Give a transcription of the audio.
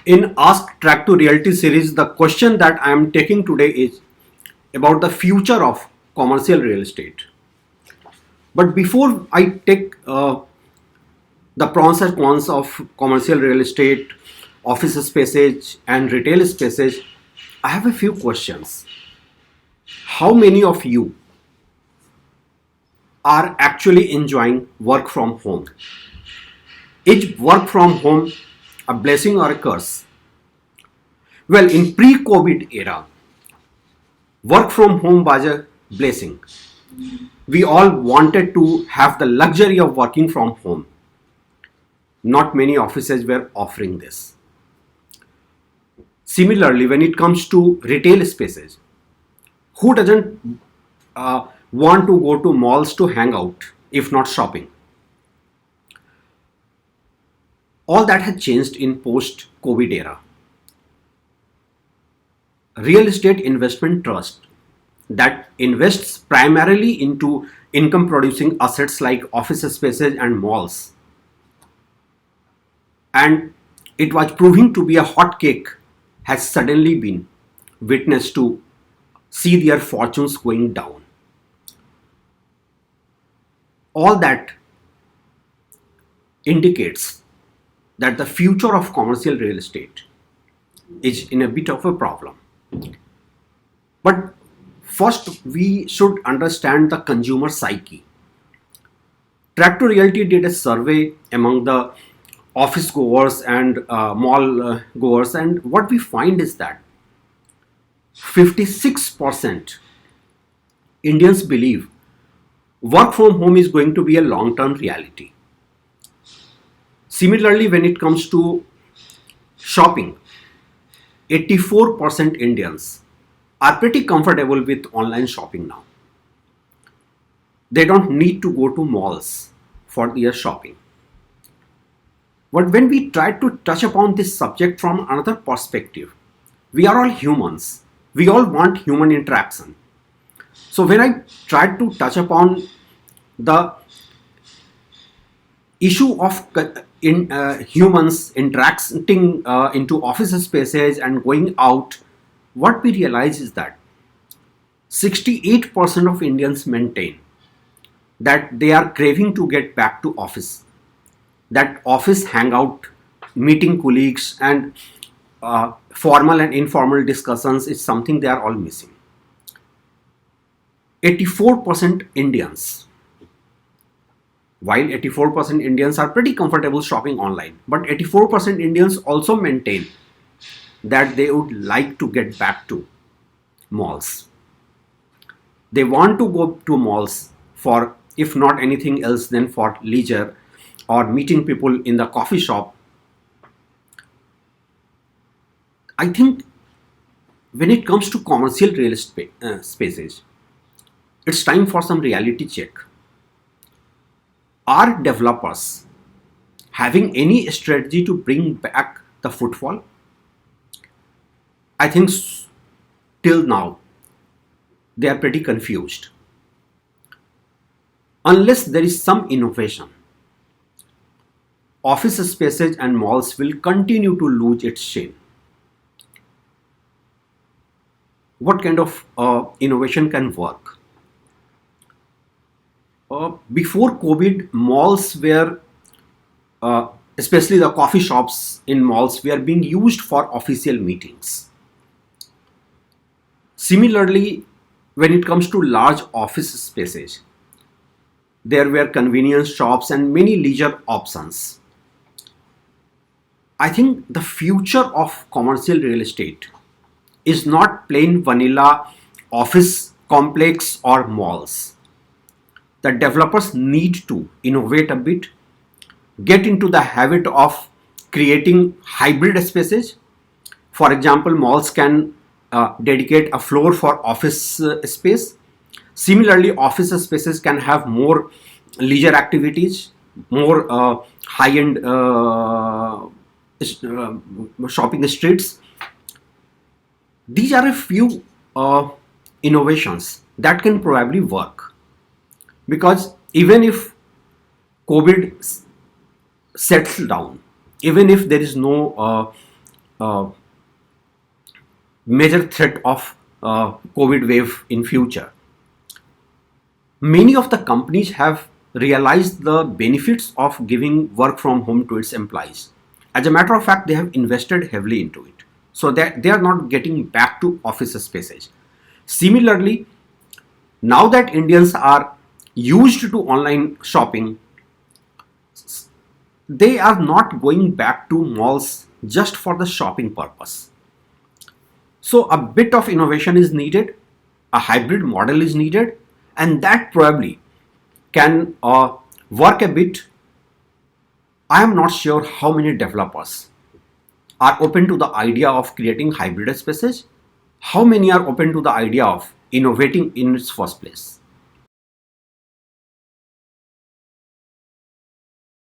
In Ask Track to Reality series, the question that I am taking today is about the future of commercial real estate. But before I take the pros and cons of commercial real estate, office spaces, and retail spaces, I have a few questions. How many of you are actually enjoying work from home? Is work from home a blessing or a curse? Well, in pre-COVID era, work from home was a blessing. We all wanted to have the luxury of working from home. Not many offices were offering this. Similarly, when it comes to retail spaces, who doesn't want to go to malls to hang out if not shopping? All that has changed in post COVID era. Real estate investment trust that invests primarily into income producing assets like office spaces and malls, and it was proving to be a hot cake, has suddenly been witness to see their fortunes going down. All that indicates that the future of commercial real estate is in a bit of a problem. But first, we should understand the consumer psyche. Track to Reality did a survey among the office goers and mall goers, and what we find is that 56% Indians believe work from home is going to be a long term reality. Similarly, when it comes to shopping, 84% Indians are pretty comfortable with online shopping now. They don't need to go to malls for their shopping. But when we try to touch upon this subject from another perspective, we are all humans. We all want human interaction. So when I tried to touch upon the issue of humans interacting into office spaces and going out, what we realize is that 68% of Indians maintain that they are craving to get back to office. That office hangout, meeting colleagues, and formal and informal discussions is something they are all missing. 84% Indians, while 84% Indians are pretty comfortable shopping online, but 84% Indians also maintain that they would like to get back to malls. They want to go to malls for, if not anything else, then for leisure or meeting people in the coffee shop. I think when it comes to commercial real estate spaces, it's time for some reality check. Are developers having any strategy to bring back the footfall? I think till now they are pretty confused. Unless there is some innovation, office spaces and malls will continue to lose its shine. What kind of innovation can work? Before COVID, malls were, especially the coffee shops in malls, were being used for official meetings. Similarly, when it comes to large office spaces, there were convenience shops and many leisure options. I think the future of commercial real estate is not plain vanilla office complex or malls. The developers need to innovate a bit, get into the habit of creating hybrid spaces. For example, malls can dedicate a floor for office space. Similarly, office spaces can have more leisure activities, more high-end shopping streets. These are a few innovations that can probably work, because even if COVID settles down, even if there is no uh, major threat of COVID wave in future. Many of the companies have realized the benefits of giving work from home to its employees. As a matter of fact, they have invested heavily into it. So that they are not getting back to office spaces. Similarly, now that Indians are used to online shopping, they are not going back to malls just for the shopping purpose. So a bit of innovation is needed, a hybrid model is needed, and that probably can work a bit. I am not sure how many developers are open to the idea of creating hybrid spaces, how many are open to the idea of innovating in its first place.